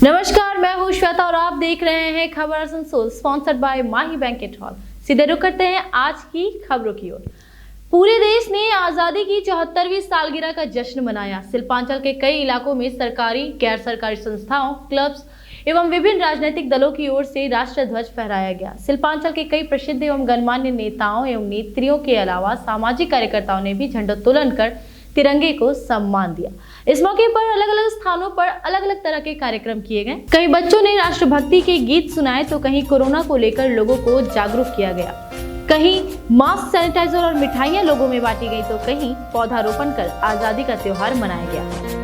नमस्कार, मैं हूं श्वेता और आप देख रहे हैं खबर Asansol, sponsored by Mahi banquet hall. सीधे रुक करते हैं आज की खबरों की ओर। पूरे देश ने आजादी की 74वीं सालगिरह का जश्न मनाया। शिल्पांचल के कई इलाकों में सरकारी, गैर सरकारी संस्थाओं, क्लब्स एवं विभिन्न राजनीतिक दलों की ओर से राष्ट्र ध्वज फहराया गया। शिल्पांचल के कई प्रसिद्ध एवं गणमान्य नेताओं एवं नेत्रियों के अलावा सामाजिक कार्यकर्ताओं ने भी झंडोत्तोलन कर तिरंगे को सम्मान दिया। इस मौके पर अलग अलग स्थानों पर अलग अलग तरह के कार्यक्रम किए गए। कई बच्चों ने राष्ट्रभक्ति के गीत सुनाए तो कहीं कोरोना को लेकर लोगों को जागरूक किया गया। कहीं मास्क, सैनिटाइजर और मिठाइयां लोगों में बांटी गई तो कहीं पौधारोपण कर आजादी का त्योहार मनाया गया।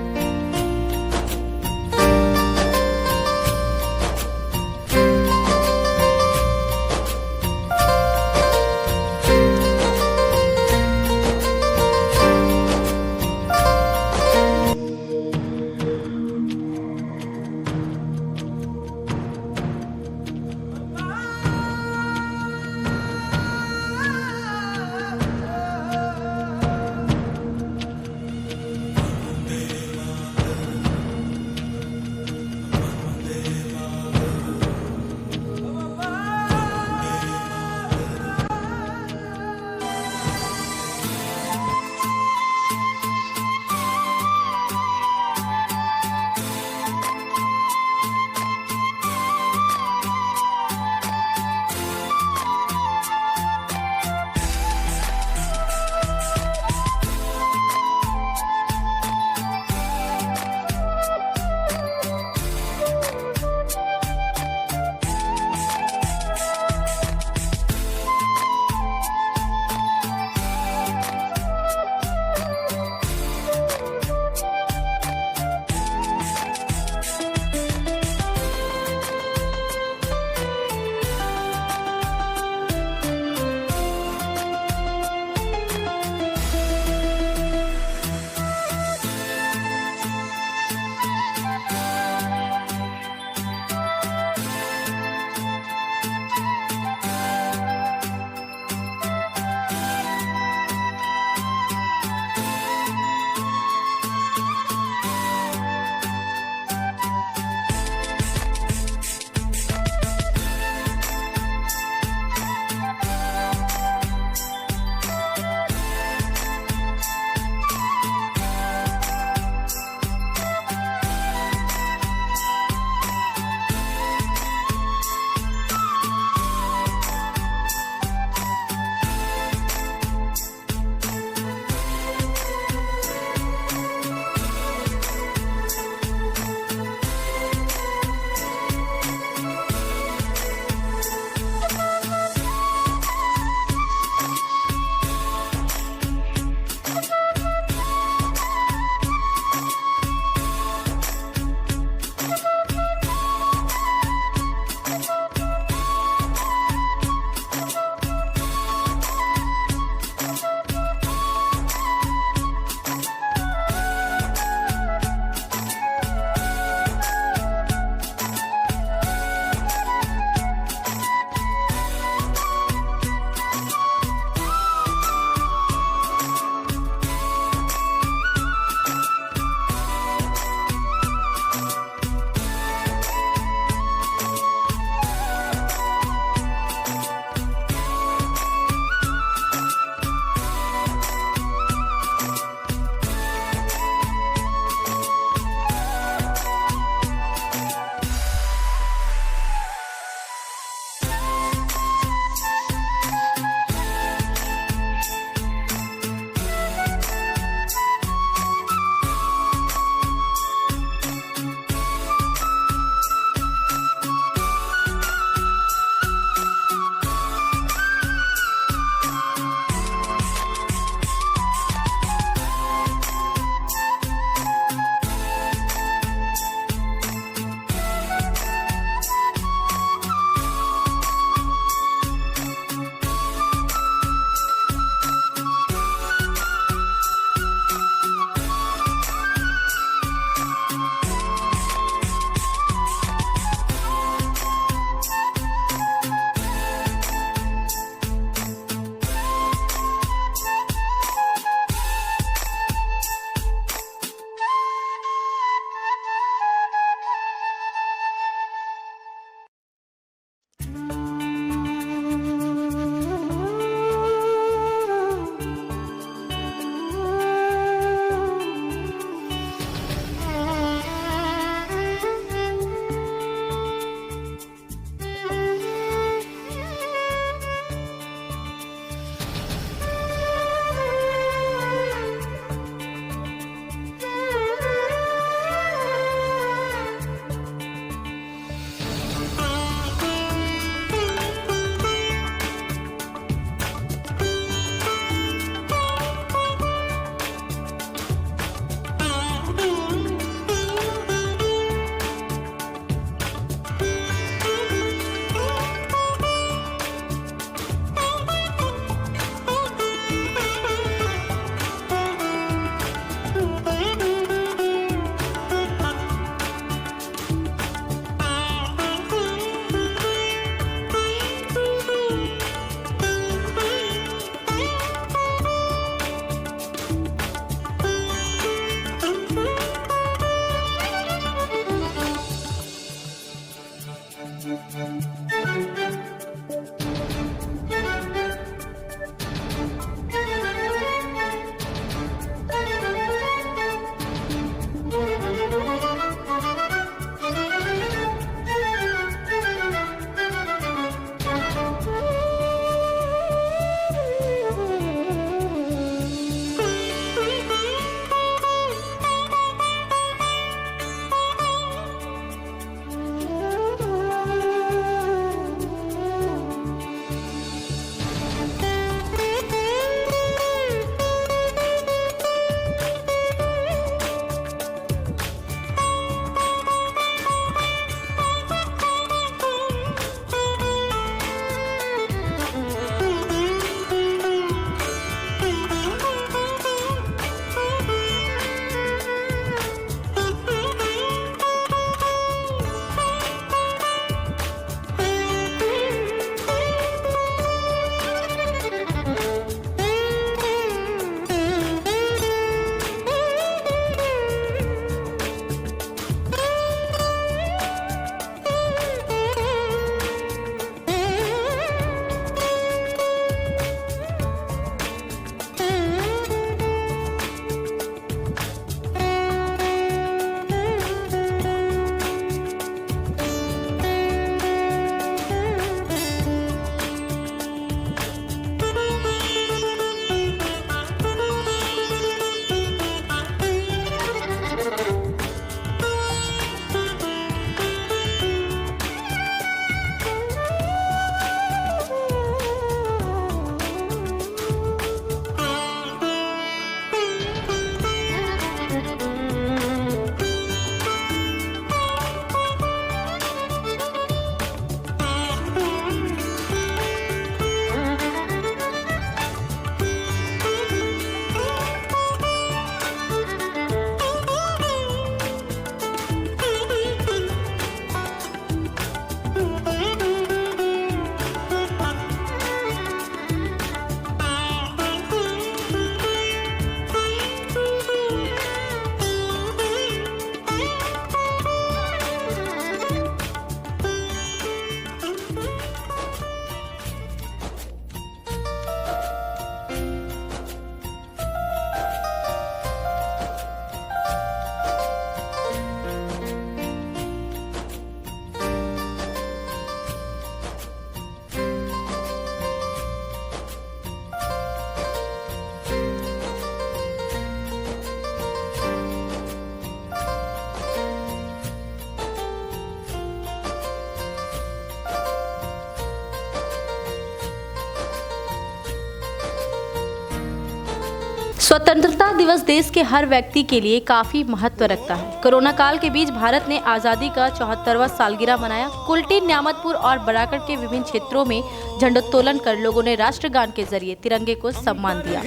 स्वतंत्रता दिवस देश के हर व्यक्ति के लिए काफी महत्व रखता है। कोरोना काल के बीच भारत ने आजादी का 74वां सालगिरह मनाया। कुल्टी, न्यामतपुर और बराकट के विभिन्न क्षेत्रों में झंडोत्तोलन कर लोगों ने राष्ट्रगान के जरिए तिरंगे को सम्मान दिया।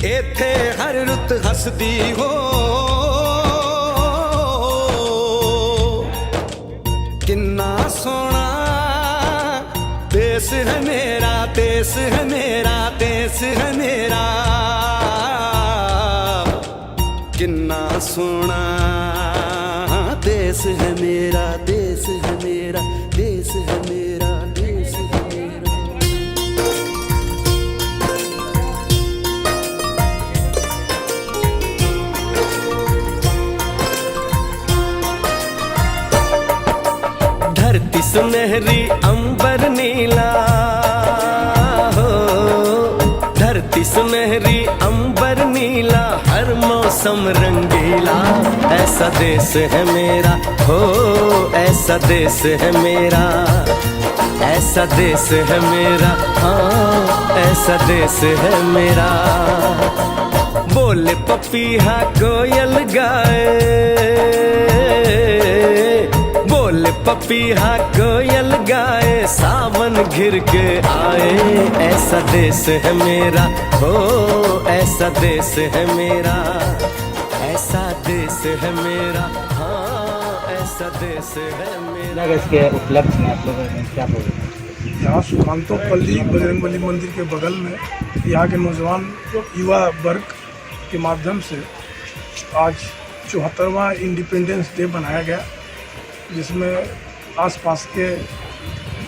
इत्थे हर रुत हसदी हो, किन्ना सोना देश है मेरा, देश है मेरा, देश है मेरा, किन्ना सोना देश है मेरा, देश है मेरा, देश है मेरा, देश है मेरा। धरती सुनहरी अंबर नीला हो, धरती सुनहरी अंबर नीला, हर मौसम रंगीला, ऐसा देश है मेरा हो, ऐसा देश है मेरा, ऐसा देश है मेरा, हाँ ऐसा देश है मेरा। बोले पपीहा कोयल गाए, बोले पपीहा कोयल गाए, सावन घिर के आए, ऐसा देश है मेरा हो, ऐसा देश है मेरा, ऐसा देश है मेरा, हाँ ऐसा देश है मेरा। इसके उपलब्ध में आप लोगों ने क्या बोले? यहाँ सुकांतोपल्ली बजरंगबली मंदिर के बगल में यहाँ के नौजवान युवा वर्ग के माध्यम से आज 74वां इंडिपेंडेंस डे मनाया गया, जिसमें आसपास के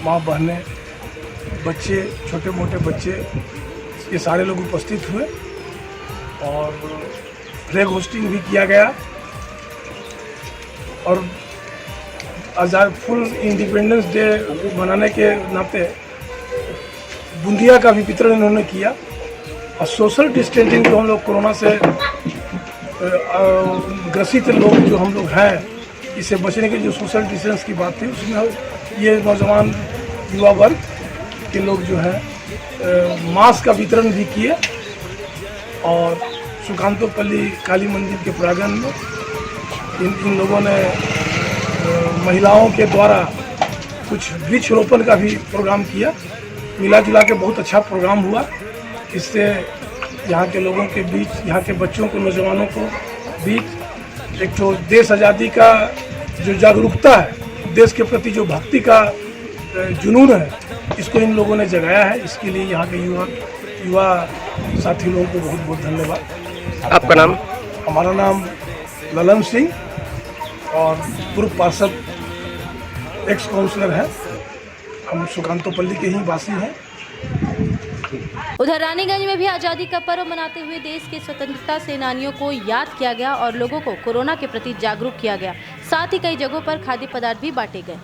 माँ बहनें, बच्चे, छोटे मोटे बच्चे, ये सारे लोग उपस्थित हुए और फ्लैग होस्टिंग भी किया गया और आज़ाद फुल इंडिपेंडेंस डे मनाने के नाते बूंदिया का भी वितरण इन्होंने किया और सोशल डिस्टेंसिंग जो हम लोग कोरोना से ग्रसित लोग जो हम लोग हैं, इससे बचने के जो सोशल डिस्टेंस की बात थी, उसमें ये नौजवान युवा वर्ग के लोग जो है मास्क का वितरण भी किए और सुकांतोपल्ली काली मंदिर के प्रांगण में इन लोगों ने महिलाओं के द्वारा कुछ वृक्षरोपण का भी प्रोग्राम किया। मिला जुला के बहुत अच्छा प्रोग्राम हुआ। इससे यहाँ के लोगों के बीच, यहाँ के बच्चों को, नौजवानों को बीच एक तो देश आज़ादी का जो जागरूकता है, देश के प्रति जो भक्ति का जुनून है, इसको इन लोगों ने जगाया है। इसके लिए यहाँ के युवा साथी लोगों को बहुत बहुत धन्यवाद। आपका नाम? हमारा नाम ललन सिंह और पूर्व पार्षद एक्स काउंसलर है। हम सुकांतोपल्ली के ही वासी हैं। उधर रानीगंज में भी आजादी का पर्व मनाते हुए देश के स्वतंत्रता सेनानियों को याद किया गया और लोगों को कोरोना के प्रति जागरूक किया गया। साथ ही कई जगहों पर खाद्य पदार्थ भी बांटे गए।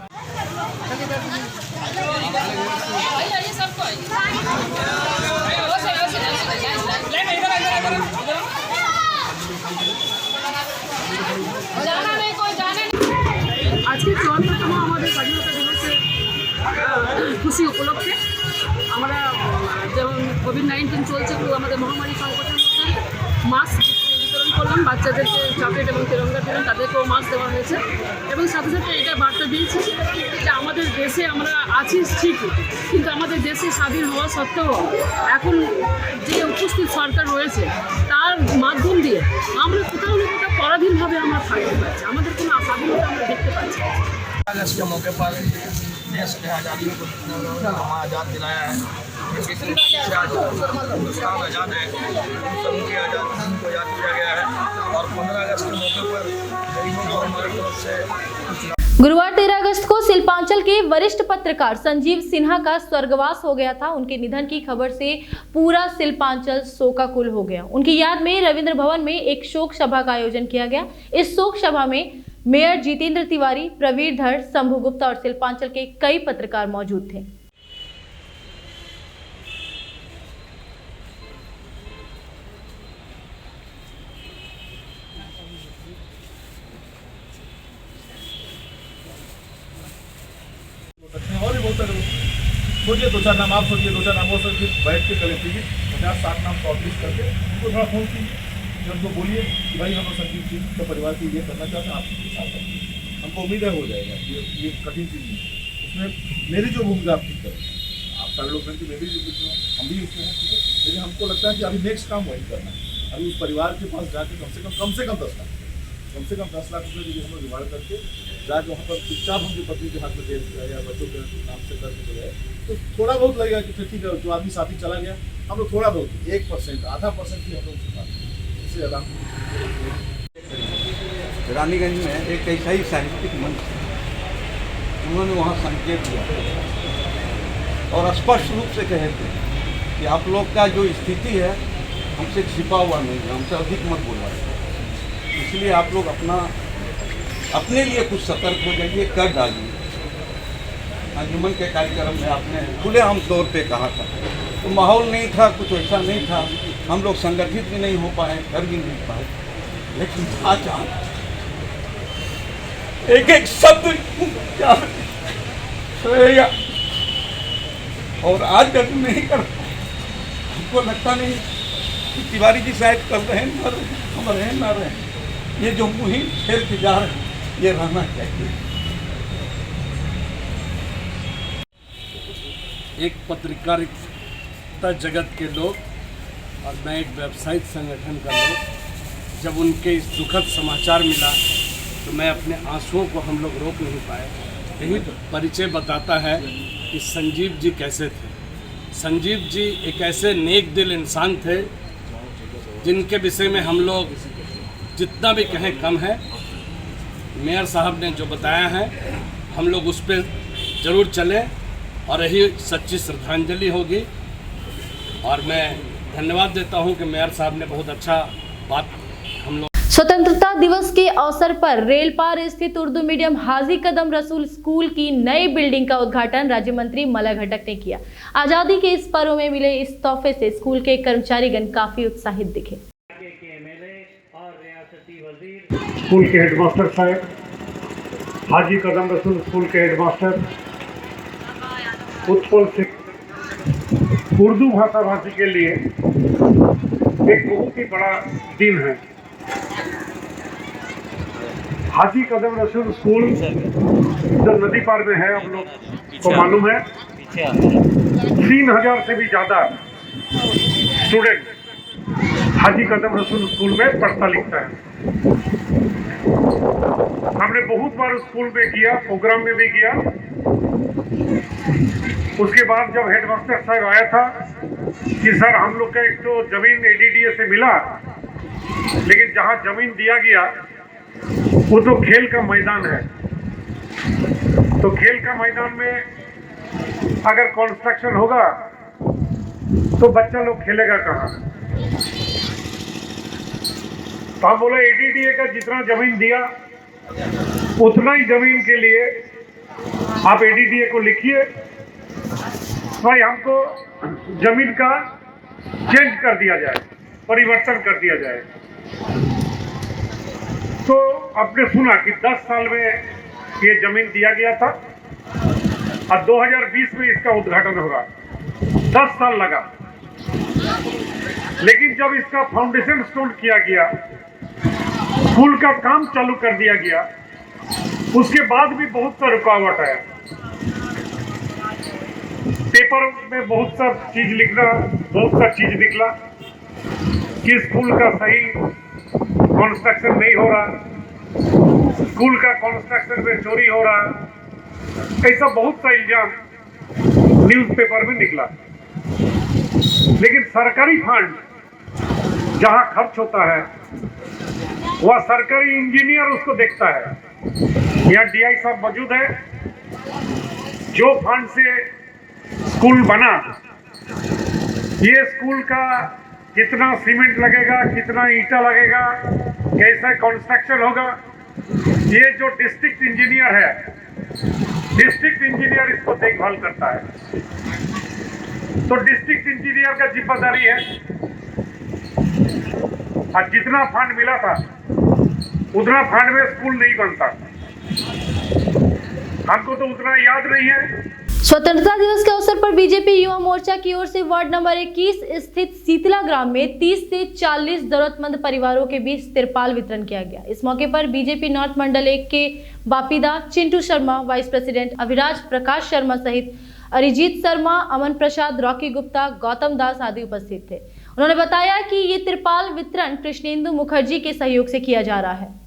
আজকে 74তম আমাদের স্বাধীনতা দিবসের খুশি উপলক্ষে আমরা যেমন কোভিড-19 চলছে, পুরো আমাদের মহামারী সংকটের মধ্যে মাস্ক বিতরণ করলাম। বাচ্চাদেরকে চকলেট এবং তিরঙ্গা দিলেন, তাদেরকেও মাস্ক দেওয়া হয়েছে এবং সাথে সাথে এটা বার্তা দিয়েছি যে আমাদের দেশে আমরা আছি ঠিকই, কিন্তু আমাদের দেশে স্বাধীন হওয়া সত্ত্বেও এখন যে উপস্থিত সরকার রয়েছে তার মাধ্যম দিয়ে আমরা কোথাও না কোথাও পরাধীনভাবে আমরা থাকতে পারছি, আমাদের কোনো স্বাধীনতা আমরা দেখতে পাচ্ছি। अगस्त के मौके पर देश ने आज़ादी को हमें आज़ाद दिलाया है। हिंदुस्तान आज़ाद है, सबकी आज़ादी को याद किया गया है और 15 अगस्त के मौके पर गरीबों को हमारी तरफ से गुरुवार 13 अगस्त को शिल्पांचल के वरिष्ठ पत्रकार संजीव सिन्हा का स्वर्गवास हो गया था। उनके निधन की खबर से पूरा शिल्पांचल शोकाकुल हो गया। उनकी याद में रविंद्र भवन में एक शोक सभा का आयोजन किया गया। इस शोक सभा में मेयर जितेंद्र तिवारी, प्रवीर धर, शंभू गुप्ता और शिल्पांचल के कई पत्रकार मौजूद थे। और भी बहुत सारे सोचिए 2-4 नाम, आप सोचिए 2-4 नामों से फिर बैठ के कलेक्टिवली 50-60 नाम शॉर्टलिस्ट करके उनको थोड़ा फोन कीजिए, फिर उनको बोलिए कि भाई हम लोग संजीव जी के परिवार के लिए करना चाहते हैं, आप इसके साथ आइए। हमको उम्मीद है हो जाएगा, ये कठिन चीज़ नहीं है। उसमें मेरी जो भूमिका आप ठीक करें, आप सारे लोग मिलकर मैं भी हम भी उसमें हैं, ठीक है। लेकिन हमको लगता है कि अभी नेक्स्ट काम वही करना है। अभी उस परिवार के पास जाके कम से कम 10 लाख रुपये जो हम लोग जुगाड़ करके जाके वहाँ पर चुपचाप हम जो पत्नी के हाथ में दे दिया या बच्चों के नाम से करके चले गए, तो थोड़ा बहुत लगेगा कि ठीक है जो आदमी साथी चला गया, हम लोग थोड़ा बहुत 1%, आधा % ही हम लोग उसके साथ, इससे ज़्यादा रानीगंज में एक ऐसा ही साहित्यिक मंच है, उन्होंने वहाँ संकेत दिया और स्पष्ट रूप से कहे थे कि आप लोग का जो स्थिति है हमसे छिपा हुआ नहीं है, हमसे अधिक मत बोलवाइए, इसलिए आप लोग अपने लिए कुछ सतर्क हो जाइए, कर डालिए। अंजुमन के कार्यक्रम में आपने खुलेआम तौर पे कहा था, तो माहौल नहीं था, कुछ ऐसा नहीं था, हम लोग संगठित भी नहीं हो पाए, कर भी नहीं पाए, लेकिन आज एक एक शब्द क्या रहेगा और आज कभी नहीं कर, हमको लगता नहीं कि तिवारी जी शायद कर रहे हैं, पर हम रहे ना रहे, ये जो मुहिम खेल के जा रहे हैं ये रहना चाहिए। एक पत्रकारिता जगत के लोग और मैं एक व्यावसायिक संगठन का लोग, जब उनके इस दुखद समाचार मिला तो मैं अपने आंसुओं को हम लोग रोक नहीं पाए। यही परिचय बताता है कि संजीव जी कैसे थे। संजीव जी एक ऐसे नेक दिल इंसान थे जिनके विषय में हम लोग जितना भी कहें कम है। मेयर साहब ने जो बताया है हम लोग उस पर ज़रूर चलें और यही सच्ची श्रद्धांजलि होगी। और मैं धन्यवाद देता हूं कि मेयर साहब ने बहुत अच्छा बात हम लोग। स्वतंत्रता दिवस के अवसर पर रेलपार स्थित उर्दू मीडियम हाजी कदम रसूल स्कूल की नई बिल्डिंग का उद्घाटन राज्य मंत्री मला घटक ने किया। आजादी के इस पर्व में मिले इस तोहफे से स्कूल के कर्मचारीगण काफी उत्साहित दिखे। स्कूल के हेडमास्टर साहब, हाजी कदम रसूल स्कूल के हेडमास्टर, उत्पल सिंह, उर्दू भाषा भाषी के लिए एक बहुत ही बड़ा दिन है। हाजी कदम रसूल स्कूल जो नदी पार में है, आप लोग को मालूम है, 3000 से भी ज़्यादा स्टूडेंट हाजी कदम रसूल स्कूल में पढ़ता लिखता है। हमने बहुत बार स्कूल में किया, प्रोग्राम में भी किया। उसके बाद जब हेडमास्टर साहब आया था कि सर हम लोग का एक तो जमीन ADDA से मिला, लेकिन जहां जमीन दिया गया वो तो खेल का मैदान है, तो खेल का मैदान में अगर कंस्ट्रक्शन होगा तो बच्चा लोग खेलेगा कहाँ। तो हम बोले ADDA का जितना जमीन दिया उतना ही जमीन के लिए आप ADDA को लिखिए, भाई हमको जमीन का चेंज कर दिया जाए, परिवर्तन कर दिया जाए। तो आपने सुना कि 10 साल में ये जमीन दिया गया था और 2020 में इसका उद्घाटन होगा। 10 साल लगा, लेकिन जब इसका फाउंडेशन स्टोन किया गया, स्कूल का काम चालू कर दिया गया, उसके बाद भी बहुत सा रुकावट है। पेपर में बहुत सा चीज लिखना, बहुत सा चीज निकला कि स्कूल का सही कंस्ट्रक्शन नहीं हो रहा, स्कूल का कंस्ट्रक्शन में चोरी हो रहा, ऐसा बहुत सा इल्जाम न्यूज़पेपर में निकला। लेकिन सरकारी फंड जहां खर्च होता है वह सरकारी इंजीनियर उसको देखता है। यहाँ DI साहब मौजूद है, जो फंड से स्कूल बना, ये स्कूल का कितना सीमेंट लगेगा, कितना ईंटा लगेगा, कैसा कंस्ट्रक्शन होगा, ये जो डिस्ट्रिक्ट इंजीनियर है, डिस्ट्रिक्ट इंजीनियर इसको देखभाल करता है। तो डिस्ट्रिक्ट इंजीनियर का जिम्मेदारी है, और जितना फंड मिला था उतना फंड में स्कूल नहीं बनता। हमको तो उतना याद नहीं है। स्वतंत्रता दिवस के अवसर पर बीजेपी युवा मोर्चा की ओर से वार्ड नंबर 21 स्थित शीतला ग्राम में 30 से 40 जरूरतमंद परिवारों के बीच तिरपाल वितरण किया गया। इस मौके पर बीजेपी नॉर्थ मंडल 1 के बापीदा, चिंटू शर्मा, वाइस प्रेसिडेंट अभिराज प्रकाश शर्मा सहित अरिजीत शर्मा, अमन प्रसाद, रॉकी गुप्ता, गौतम दास आदि उपस्थित थे। उन्होंने बताया कि ये तिरपाल वितरण कृष्णेंदु मुखर्जी के सहयोग से किया जा रहा है।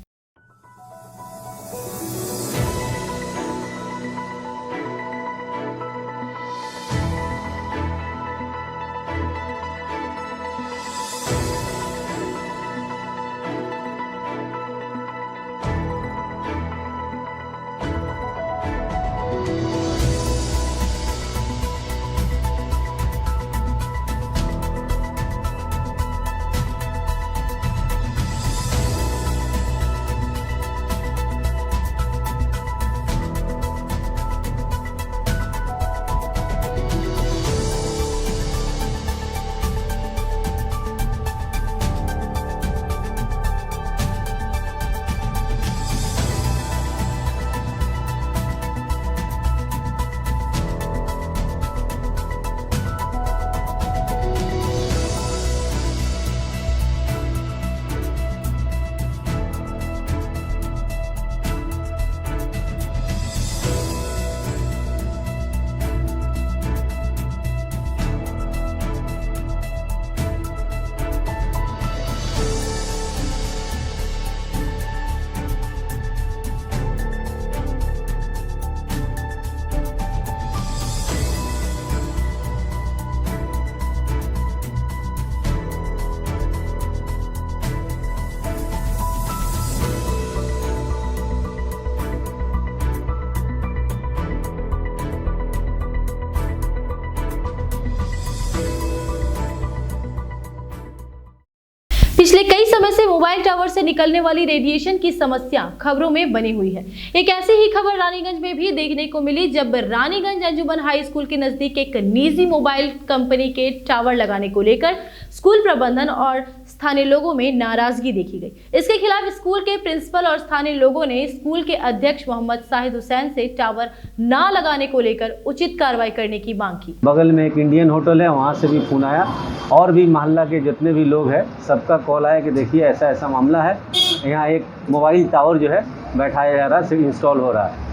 पिछले कई समय से मोबाइल टावर से निकलने वाली रेडिएशन की समस्या खबरों में बनी हुई है। एक ऐसी ही खबर रानीगंज में भी देखने को मिली, जब रानीगंज अंजुमन हाई स्कूल के नजदीक एक निजी मोबाइल कंपनी के टावर लगाने को लेकर स्कूल प्रबंधन और स्थानीय लोगों में नाराजगी देखी गई। इसके खिलाफ स्कूल के प्रिंसिपल और स्थानीय लोगों ने स्कूल के अध्यक्ष मोहम्मद साहिद हुसैन से टावर न लगाने को लेकर उचित कार्रवाई करने की मांग की। बगल में एक इंडियन होटल है, वहाँ से भी फोन आया और भी मोहल्ला के जितने भी लोग हैं सबका कॉल आया कि देखिए ऐसा ऐसा मामला है, यहाँ एक मोबाइल टावर जो है बैठाया जा रहा है, इंस्टॉल हो रहा है।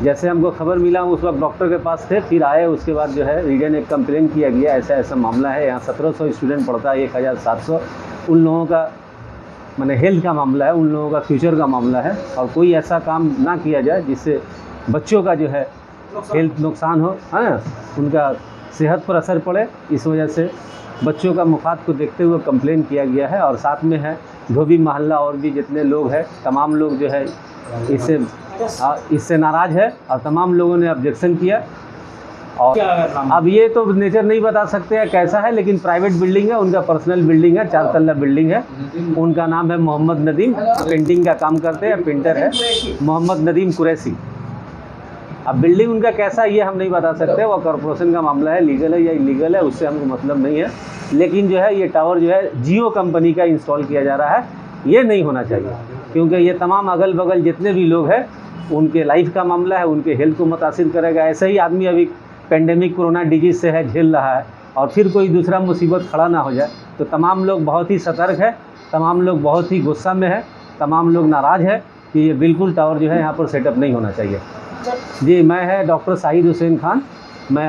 जैसे हमको खबर मिला उस वक्त डॉक्टर के पास थे, फिर आए, उसके बाद जो है रीजन एक कंप्लेन किया गया ऐसा ऐसा मामला है, यहाँ 1700 स्टूडेंट पढ़ता है, 1700 उन लोगों का माने हेल्थ का मामला है, उन लोगों का फ्यूचर का मामला है और कोई ऐसा काम ना किया जाए जिससे बच्चों का जो है हेल्थ नुकसान हो, है ना, उनका सेहत पर असर पड़े। इस वजह से बच्चों का मुफाद को देखते हुए कंप्लेन किया गया है और साथ में है धोबी मोहल्ला और भी जितने लोग हैं तमाम लोग जो है इससे नाराज़ है और तमाम लोगों ने ऑब्जेक्शन किया। और अब ये तो नेचर नहीं बता सकते हैं कैसा है, लेकिन प्राइवेट बिल्डिंग है, उनका पर्सनल बिल्डिंग है, 4 तल्ला बिल्डिंग है। उनका नाम है मोहम्मद नदीम, पेंटिंग का काम करते हैं, पेंटर है मोहम्मद नदीम कुरैशी। अब बिल्डिंग उनका कैसा है ये हम नहीं बता सकते, वो कॉर्पोरेशन का मामला है, लीगल है या इलीगल है उससे हमको मतलब नहीं है। लेकिन जो है ये टावर जो है जियो कंपनी का इंस्टॉल किया जा रहा है, ये नहीं होना चाहिए क्योंकि ये तमाम अगल बगल जितने भी लोग हैं उनके लाइफ का मामला है, उनके हेल्थ को मुतासिर करेगा। ऐसे ही आदमी अभी पेंडेमिक कोरोना डिजीज़ से है, झेल रहा है और फिर कोई दूसरा मुसीबत खड़ा ना हो जाए, तो तमाम लोग बहुत ही सतर्क है, तमाम लोग बहुत ही गुस्सा में है, तमाम लोग नाराज़ है कि ये बिल्कुल टावर जो है यहाँ पर सेटअप नहीं होना चाहिए। जी, मैं है डॉक्टर साहिद हुसैन खान, मैं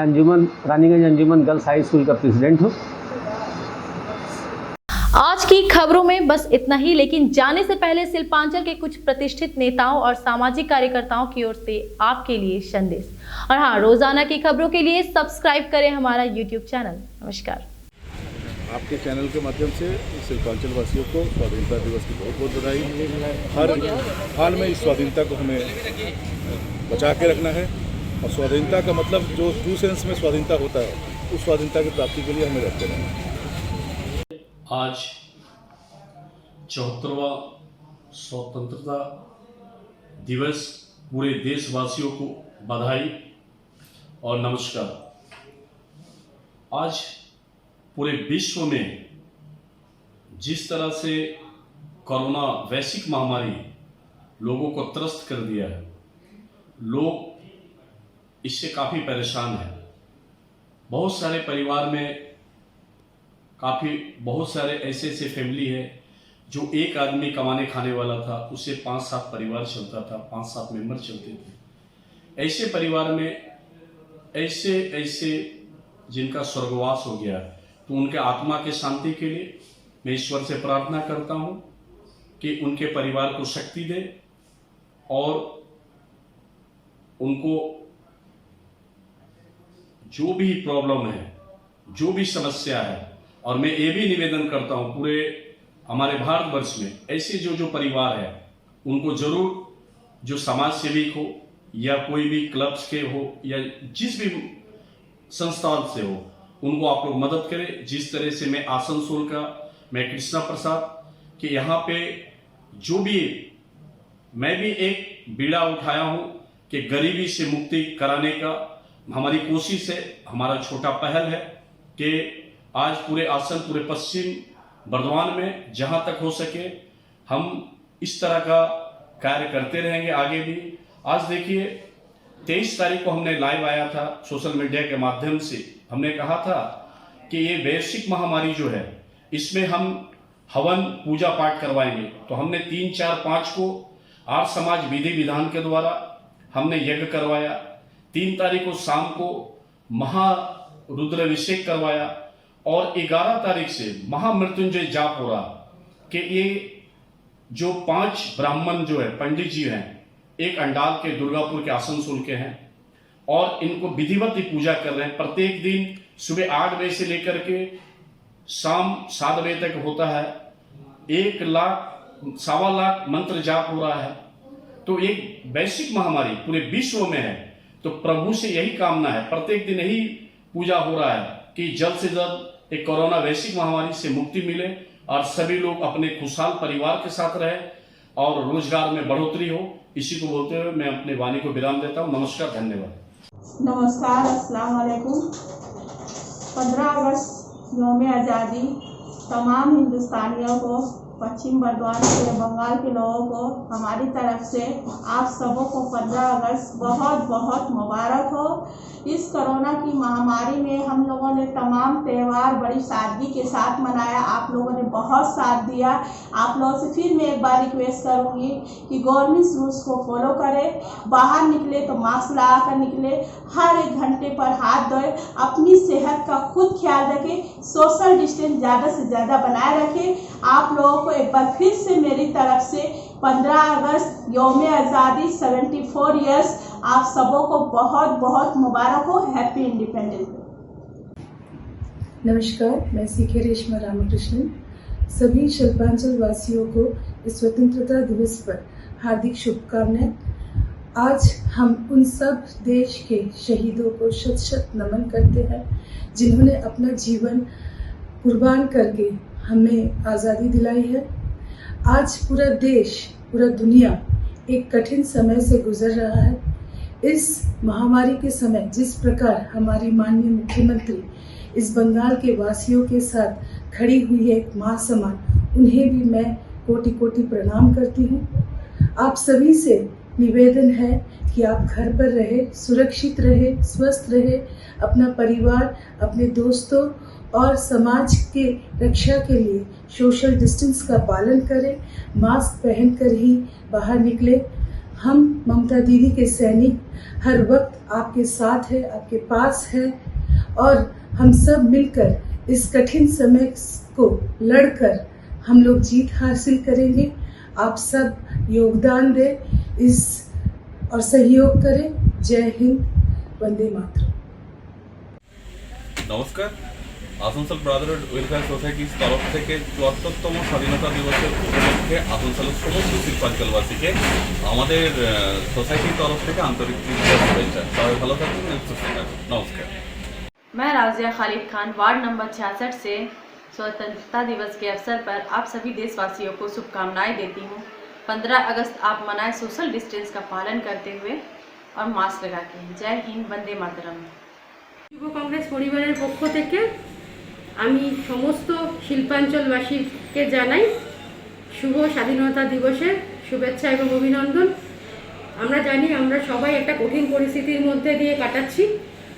रानीगंज अंजुमन गर्ल्स हाई स्कूल का प्रेसिडेंट हूँ। आज की खबरों में बस इतना ही, लेकिन जाने से पहले शिल्पांचल के कुछ प्रतिष्ठित नेताओं और सामाजिक कार्यकर्ताओं की ओर से आपके लिए संदेश। और हाँ, रोजाना की खबरों के लिए सब्सक्राइब करें हमारा YouTube चैनल। नमस्कार। आपके चैनल के माध्यम से शिल्पांचल वासियों को स्वाधीनता दिवस की बहुत बहुत बधाई। हर हाल में इस स्वाधीनता को हमें बचा के रखना है और स्वाधीनता का मतलब जो ट्रू सेंस में स्वाधीनता होता है, उस स्वाधीनता की प्राप्ति के लिए हमें लड़ते रहना है। आज 74वां स्वतंत्रता दिवस, पूरे देशवासियों को बधाई और नमस्कार। आज पूरे विश्व में जिस तरह से कोरोना वैश्विक महामारी लोगों को त्रस्त कर दिया है, लोग इससे काफ़ी परेशान है। बहुत सारे परिवार में बहुत सारे ऐसे फैमिली है जो एक आदमी कमाने खाने वाला था, उससे 5-7 परिवार चलता था, 5-7 मेंबर चलते थे। ऐसे परिवार में ऐसे जिनका स्वर्गवास हो गया, तो उनके आत्मा के शांति के लिए मैं ईश्वर से प्रार्थना करता हूँ कि उनके परिवार को शक्ति दे और उनको जो भी प्रॉब्लम है, जो भी समस्या है, और मैं ये भी निवेदन करता हूँ पूरे हमारे भारतवर्ष में ऐसे जो परिवार है उनको जरूर, जो समाज सेविक हो या कोई भी क्लब्स के हो या जिस भी संस्थान से हो, उनको आप लोग मदद करें। जिस तरह से मैं आसनसोल का, मैं कृष्णा प्रसाद कि यहाँ पे जो भी मैं भी एक बीड़ा उठाया हूँ कि गरीबी से मुक्ति कराने का हमारी कोशिश है, हमारा छोटा पहल है कि आज पूरे पश्चिम बर्धमान में जहाँ तक हो सके हम इस तरह का कार्य करते रहेंगे आगे भी। आज देखिए 23 तारीख को हमने लाइव आया था सोशल मीडिया के माध्यम से, हमने कहा था कि ये वैश्विक महामारी जो है इसमें हम हवन पूजा पाठ करवाएंगे। तो हमने 3, 4, 5 को आर्य समाज विधि विधान के द्वारा हमने यज्ञ करवाया। 3 तारीख को शाम को महारुद्राभिषेक करवाया और 11 तारीख से महामृत्युंजय जाप हो रहा कि ये जो 5 ब्राह्मण जो है पंडित जी हैं, एक अंडाल के दुर्गापुर के आसनसोल के हैं और इनको विधिवत पूजा कर रहे हैं। प्रत्येक दिन सुबह 8 बजे से लेकर के शाम 7 बजे तक होता है। 1 लाख 1.25 लाख मंत्र जाप हो रहा है। तो एक वैश्विक महामारी पूरे विश्व में है, तो प्रभु से यही कामना है, प्रत्येक दिन यही पूजा हो रहा है कि जल्द से जल्द एक कोरोना वैश्विक महामारी से मुक्ति मिले और सभी लोग अपने खुशहाल परिवार के साथ रहे और रोजगार में बढ़ोतरी हो। इसी को बोलते हुए मैं अपने वाणी को विराम देता हूँ। नमस्कार, धन्यवाद। नमस्कार, अस्सलाम वालेकुम। 15 अगस्त यौम आज़ादी तमाम हिंदुस्तानियों को, पश्चिम बर्धमान के, बंगाल के लोगों को हमारी तरफ से आप सबों को 15 अगस्त बहुत बहुत मुबारक हो। इस कोरोना की महामारी में हम लोगों ने तमाम त्यौहार बड़ी सादगी के साथ मनाया। आप लोगों ने बहुत साथ दिया। आप लोगों से फिर मैं एक बार रिक्वेस्ट करूंगी कि गवर्नमेंट रूल्स को फॉलो करें। बाहर निकले तो मास्क लगा कर निकले, हर 1 घंटे पर हाथ धोए, अपनी सेहत का खुद ख्याल रखें, सोशल डिस्टेंस ज़्यादा से ज़्यादा बनाए रखें। आप लोगों को एक बार फिर से मेरी तरफ से 15 अगस्त यौम आज़ादी 74 ईयर्स आप सबों को बहुत बहुत मुबारक हो। Happy independence day. नमस्कार, मैं सीखे रेशमा रामकृष्णन। सभी शिल्पांचल वासियों को इस स्वतंत्रता दिवस पर हार्दिक शुभकामनाएं। आज हम उन सब देश के शहीदों को शत शत नमन करते हैं जिन्होंने अपना जीवन कुर्बान करके हमें आज़ादी दिलाई है। आज पूरा देश, पूरा दुनिया एक कठिन समय से गुजर रहा है। इस महामारी के समय जिस प्रकार हमारी माननीय मुख्यमंत्री इस बंगाल के वासियों के साथ खड़ी हुई है एक माँ समान, उन्हें भी मैं कोटि कोटि प्रणाम करती हूँ। आप सभी से निवेदन है कि आप घर पर रहे, सुरक्षित रहे, स्वस्थ रहे, अपना परिवार, अपने दोस्तों और समाज के रक्षा के लिए सोशल डिस्टेंस का पालन करें, मास्क पहनकर ही बाहर निकले। हम ममता दीदी के सैनिक हर वक्त आपके साथ है, आपके पास है और हम सब मिलकर इस कठिन समय को लड़कर हम लोग जीत हासिल करेंगे। आप सब योगदान दें इस और सहयोग करें। जय हिंद, वंदे मातरम। নমস্কার, আসানসোল ব্রাদারহুড ওয়েলফেয়ার সোসাইটির তরফ থেকে ৭৪তম স্বাধীনতা দিবসের উপলক্ষে আসানসোলের সমস্ত শিল্পাঞ্চলবাসীকে আমাদের সোসাইটির তরফ থেকে আন্তরিক শুভেচ্ছা। সবাই ভালো থাকুন, সুস্থ থাকুন। নমস্কার। मैं राजिया खालिद खान, वार्ड नंबर 66 से स्वतंत्रता दिवस के अवसर पर आप सभी देशवासियों को शुभकामनाएं देती हूँ। 15 अगस्त आप मनाएं सोशल डिस्टेंस का पालन करते हुए और मास्क लगा के। जय हिंद, वंदे मातरम। যুব কংগ্রেস পরিবারের পক্ষ থেকে আমি সমস্ত শিল্পাঞ্চলবাসীকে জানাই শুভ স্বাধীনতা দিবসের শুভেচ্ছা এবং অভিনন্দন। আমরা জানি আমরা সবাই একটা কঠিন পরিস্থিতির মধ্যে দিয়ে কাটাচ্ছি,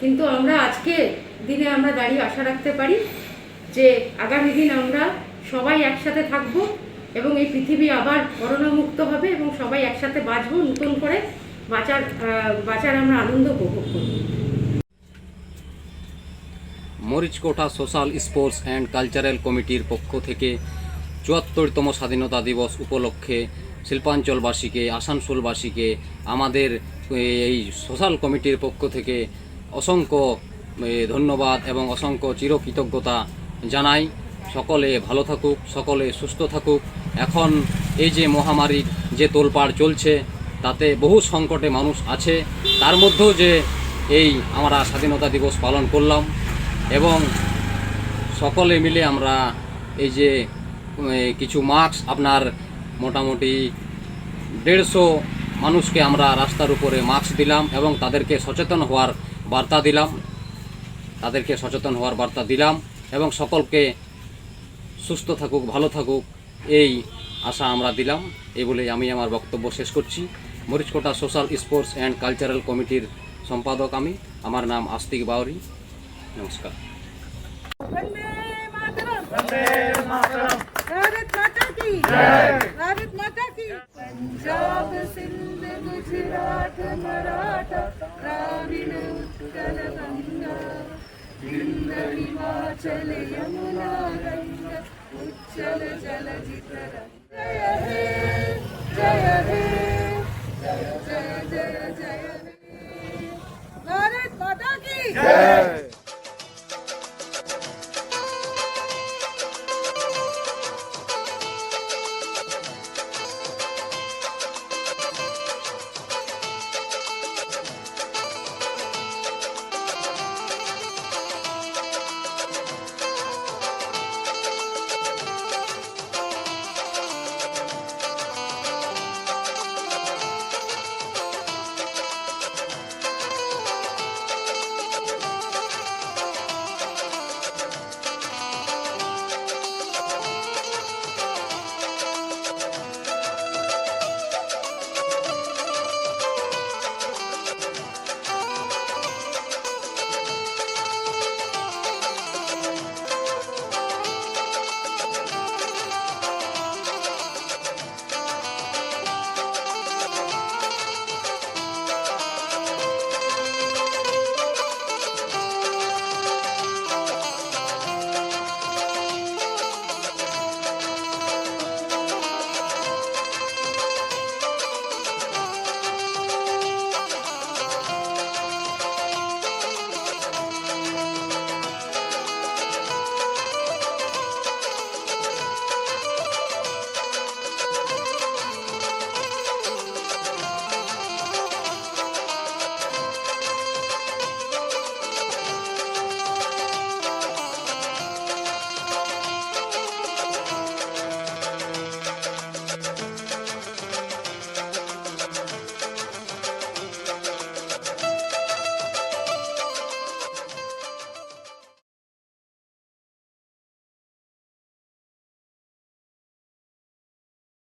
কিন্তু আমরা আজকে দিনে আমরা দাঁড়িয়ে আশা রাখতে পারি যে আগামী দিন আমরা সবাই একসাথে থাকব এবং এই পৃথিবী আবার করোনা মুক্ত হবে এবং সবাই একসাথে বাঁচবো, নতুন করে বাঁচার আমরা আনন্দ উপভোগ করব। মরিচকোটা সোশ্যাল স্পোর্টস অ্যান্ড কালচারাল কমিটির পক্ষ থেকে ৭৪তম স্বাধীনতা দিবস উপলক্ষে শিল্পাঞ্চলবাসীকে, আসানসোলবাসীকে আমাদের এই সোশ্যাল কমিটির পক্ষ থেকে অসংখ্য ধন্যবাদ এবং অসংখ্য চিরকৃতজ্ঞতা জানাই। সকলে ভালো থাকুক, সকলে সুস্থ থাকুক। এখন এই যে মহামারীর যে তোলপাড় চলছে তাতে বহু সংকটে মানুষ আছে, তার মধ্যেও যে এই আমরা স্বাধীনতা দিবস পালন করলাম এবং সকলে মিলে আমরা এই যে কিছু মাস্ক আপনার মোটামুটি 150 মানুষকে আমরা রাস্তার উপরে মাস্ক দিলাম এবং তাদেরকে সচেতন হওয়ার বার্তা দিলাম এবং সকলকে সুস্থ থাকুক, ভালো থাকুক এই আশা আমরা দিলাম। এই বলে আমি আমার বক্তব্য শেষ করছি। মরিচকোটা সোশ্যাল স্পোর্টস অ্যান্ড কালচারাল কমিটির সম্পাদক আমার নাম আস্তিক বাউরি। নমস্কার। पंजाब सिंध गुजरात मराठा द्राविड़ उत्कल गंगा विंध्य हिमाचल यमुना गंगा उच्चल जलधितर। जय हे जय हे जय जय जय जय हे भारत माता की जय।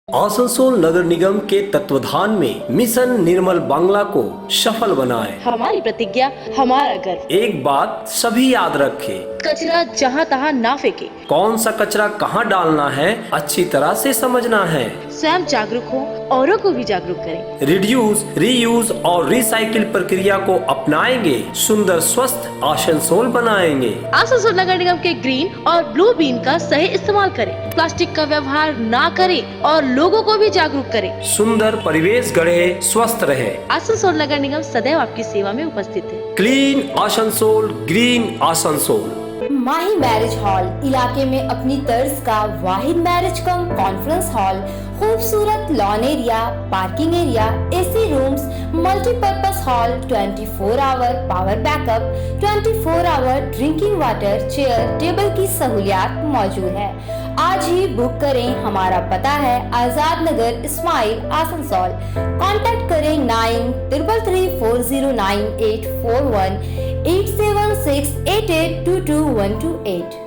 आसनसोल नगर निगम के तत्वाधान में मिशन निर्मल बांग्ला को सफल बनाएं। हमारी प्रतिज्ञा, हमारा गर्व। एक बात सभी याद रखें, कचरा जहाँ तहाँ ना फेंके। कौन सा कचरा कहाँ डालना है अच्छी तरह से समझना है। स्वयं जागरूक हो, औरों को भी जागरूक करें। रिड्यूस, रीयूज और रिसाइकिल प्रक्रिया को अपनाएंगे, सुंदर स्वस्थ आसनसोल बनाएंगे। आसनसोल नगर निगम के ग्रीन और ब्लू बीन का सही इस्तेमाल करें, प्लास्टिक का व्यवहार ना करें और लोगों को भी जागरूक करें। सुंदर परिवेश गढ़े, स्वस्थ रहे। आसनसोल नगर निगम सदैव आपकी सेवा में उपस्थित है। Clean Asansol, green Asansol. Mahi marriage hall इलाके में अपनी तर्ज का वाहिद मैरिज कम कॉन्फ्रेंस हॉल, खूबसूरत lawn area, parking area, AC rooms, multipurpose hall, 24 hour power backup, 24 hour drinking water, chair table की सहूलियात मौजूद है। आज ही बुक करें। हमारा पता है आजाद नगर, इस्माइल, आसनसोल। कांटेक्ट करें 9334098841 87688222128।